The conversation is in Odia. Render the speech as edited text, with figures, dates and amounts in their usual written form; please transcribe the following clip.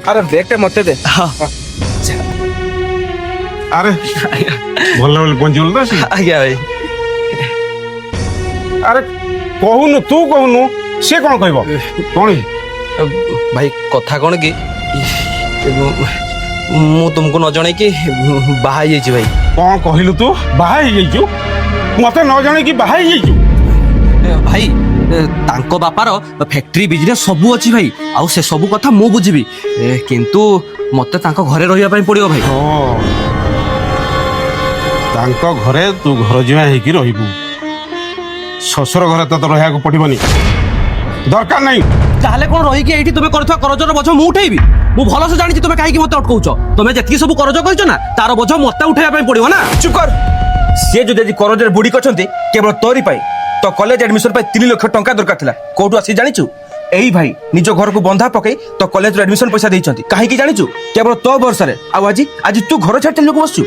আরে ব্যাগটা মতে দে। আরে ଭଲ ବୋଲି ପହଞ୍ଚିଗଲୁ ତ ଆସିକି। ଆଜ୍ଞା ଭାଇ। ଆରେ କହୁନୁ ତୁ କହୁନୁ ସେ କ'ଣ କହିବ କ'ଣ ଭାଇ କଥା କ'ଣ କି ମୁଁ ତୁମକୁ ନ ଜଣେଇକି ବାହା ହେଇଯାଇଛି ଭାଇ। କ'ଣ କହିଲୁ ତୁ ବାହା ହେଇଯାଇଛୁ ମତେ ନ ଜଣେଇକି ବାହା ହେଇଯାଇଛୁ? ଭାଇ ତାଙ୍କ ବାପାର ଫ୍ୟାକ୍ଟ୍ରି ବିଜନେସ୍ ସବୁ ଅଛି ଭାଇ, ଆଉ ସେ ସବୁ କଥା ମୁଁ ବୁଝିବି, କିନ୍ତୁ ମତେ ତାଙ୍କ ଘରେ ରହିବା ପାଇଁ ପଡ଼ିବ ଭାଇ। ତାଙ୍କ ଘରେ ତୁ ଘର ଜିମା ହେଇକି ରହିବୁ, ଶ୍ୱଶୁର ଘରେ ତତେ ରହିବାକୁ ପଡ଼ିବନି, ଦରକାର ନାହିଁ। ତାହେଲେ କ'ଣ ରହିକି ଏଇଠି ତୁମେ କରୁଥିବା କରଜର ବୋଝ ମୁଁ ଉଠେଇବି? ମୁଁ ଭଲସେ ଜାଣିଛି ତୁମେ କାହିଁକି ମତେ ଅଟକଉଛ। ତୁମେ ଯେତିକି ସବୁ କରଜ କରିଛ ନା ତାର ବୋଝ ମତେ ଉଠେଇବା ପାଇଁ ପଡ଼ିବ ନା। ଚୁପ୍ କର। ସିଏ ଯଦି ଆଜି କରଜରେ ବୁଡ଼ି କରିଛନ୍ତି କେବଳ ତୋରି ପାଇଁ, ତ କଲେଜ ଆଡମିସନ ପାଇଁ 3 ଲକ୍ଷ ଟଙ୍କା ଦରକାର ଥିଲା। କୋଉଠୁ ଆସି ଜାଣିଛୁ? ଏଇ ଭାଇ ନିଜ ଘରକୁ ବନ୍ଧା ପକେଇ ତ କଲେଜର ଆଡମିସନ ପଇସା ଦେଇଛନ୍ତି। କାହିଁକି ଜାଣିଛୁ? କେବଳ ତୋ ଭରସାରେ। ଆଉ ଆଜି ତୁ ଘର ଛାଡ଼ି ଚାଲିବାକୁ ବସଛୁ।